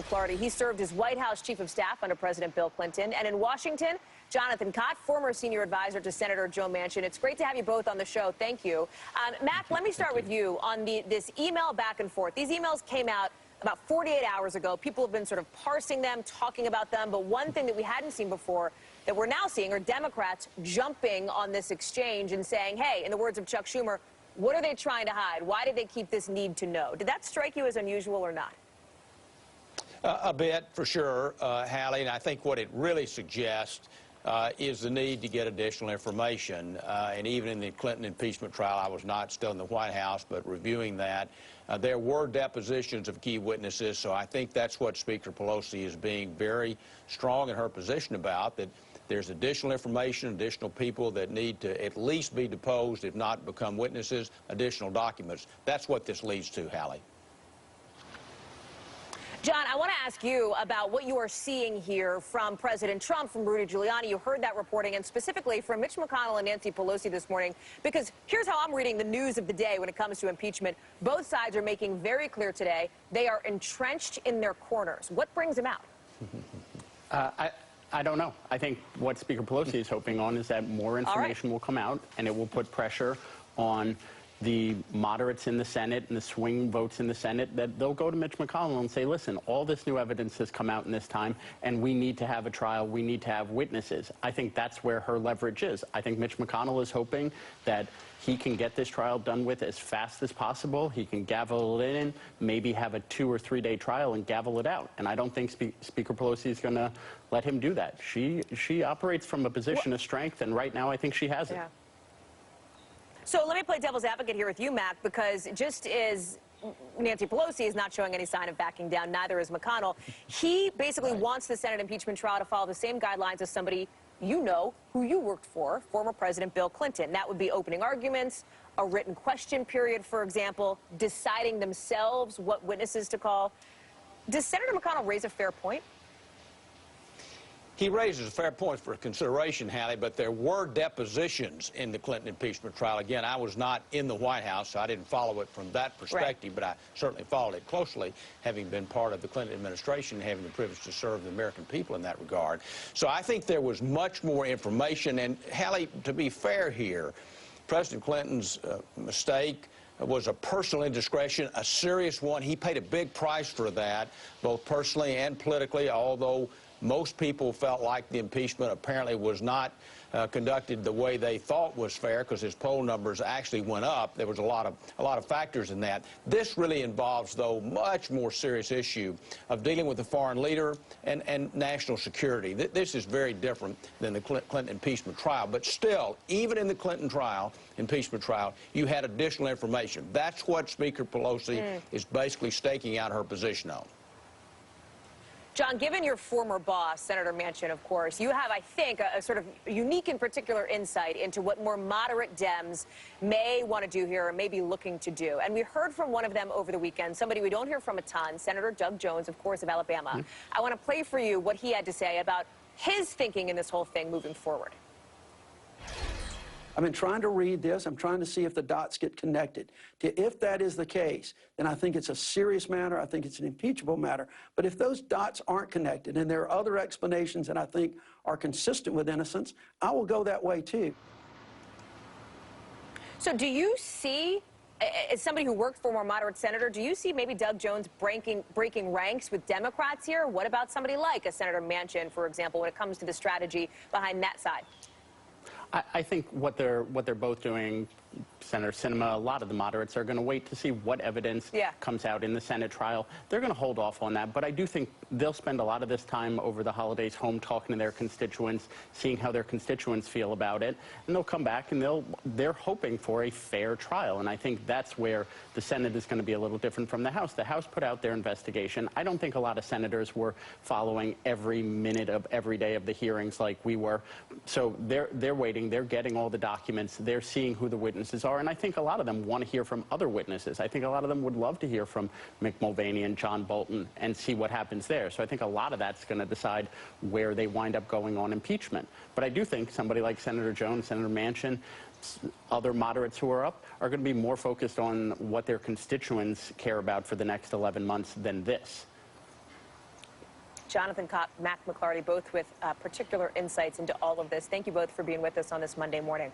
Florida. He served as White House Chief of Staff under President Bill Clinton. And in Washington, Jonathan Kott, former senior advisor to Senator Joe Manchin. It's great to have you both on the show. Thank you. Matt, let me start with you on this email back and forth. These emails came out about 48 hours ago. People have been sort of parsing them, talking about them. But one thing that we hadn't seen before that we're now seeing are Democrats jumping on this exchange and saying, hey, in the words of Chuck Schumer, what are they trying to hide? Why did they keep this need to know? Did that strike you as unusual or not? A bit, for sure, Hallie, and I think what it really suggests is the need to get additional information. And even in the Clinton impeachment trial, I was not still in the White House, but reviewing that, there were depositions of key witnesses, so I think that's what Speaker Pelosi is being very strong in her position about, that there's additional information, additional people that need to at least be deposed, if not become witnesses, additional documents. That's what this leads to, Hallie. John, I want to ask you about what you are seeing here from President Trump, from Rudy Giuliani. You heard that reporting, and specifically from Mitch McConnell and Nancy Pelosi this morning, because here's how I'm reading the news of the day when it comes to impeachment. Both sides are making very clear today they are entrenched in their corners. What brings them out? I don't know. I think what Speaker Pelosi is hoping on is that more information will come out, and it will put pressure on the moderates in the Senate and the swing votes in the Senate, that they'll go to Mitch McConnell and say, listen, all this new evidence has come out in this time, and we need to have a trial. We need to have witnesses. I think that's where her leverage is. I think Mitch McConnell is hoping that he can get this trial done with as fast as possible. He can gavel it in, maybe have a 2 or 3 day trial and gavel it out. And I don't think Speaker Pelosi is going to let him do that. She operates from a position of strength, and right now I think she has it. Yeah. So let me play devil's advocate here with you, Mac, because just as Nancy Pelosi is not showing any sign of backing down, neither is McConnell. He basically wants the Senate impeachment trial to follow the same guidelines as somebody you know who you worked for, former President Bill Clinton. That would be opening arguments, a written question period, for example, deciding themselves what witnesses to call. Does Senator McConnell raise a fair point? He raises a fair point for consideration, Hallie, but there were depositions in the Clinton impeachment trial. Again, I was not in the White House, so I didn't follow it from that perspective, but I certainly followed it closely, having been part of the Clinton administration and having the privilege to serve the American people in that regard. So I think there was much more information. And, Hallie, to be fair here, President Clinton's mistake was a personal indiscretion, a serious one. He paid a big price for that, both personally and politically, although most people felt like the impeachment apparently was not conducted the way they thought was fair, because his poll numbers actually went up. There was a lot of factors in that. This really involves, though, much more serious issue of dealing with the foreign leader and national security. This is very different than the Clinton impeachment trial. But still, even in the Clinton trial, impeachment trial, you had additional information. That's what Speaker Pelosi is basically staking out her position on. John, given your former boss, Senator Manchin, of course, you have, I think, a sort of unique and particular insight into what more moderate Dems may want to do here or may be looking to do. And we heard from one of them over the weekend, somebody we don't hear from a ton, Senator Doug Jones, of course, of Alabama. I want to play for you what he had to say about his thinking in this whole thing moving forward. I've been trying to read this. I'm trying to see if the dots get connected. If that is the case, then I think it's a serious matter. I think it's an impeachable matter. But if those dots aren't connected and there are other explanations that I think are consistent with innocence, I will go that way too. So do you see, as somebody who worked for a more moderate senator, do you see maybe Doug Jones breaking ranks with Democrats here? What about somebody like a Senator Manchin, for example, when it comes to the strategy behind that side? I think what they're both doing, Senator Sinema, a lot of the moderates are going to wait to see what evidence comes out in the Senate trial. They're going to hold off on that, but I do think they'll spend a lot of this time over the holidays home talking to their constituents, seeing how their constituents feel about it, and they'll come back and they're hoping for a fair trial. And I think that's where the Senate is going to be a little different from the House. The House put out their investigation. I don't think a lot of senators were following every minute of every day of the hearings like we were. So they're waiting. They're getting all the documents. They're seeing who the witnesses are. And I think a lot of them want to hear from other witnesses. I think a lot of them would love to hear from Mick Mulvaney and John Bolton and see what happens there. So I think a lot of that's going to decide where they wind up going on impeachment. But I do think somebody like Senator Jones, Senator Manchin, other moderates who are up are going to be more focused on what their constituents care about for the next 11 months than this. Jonathan Kott, Mac McLarty, both with particular insights into all of this. Thank you both for being with us on this Monday morning.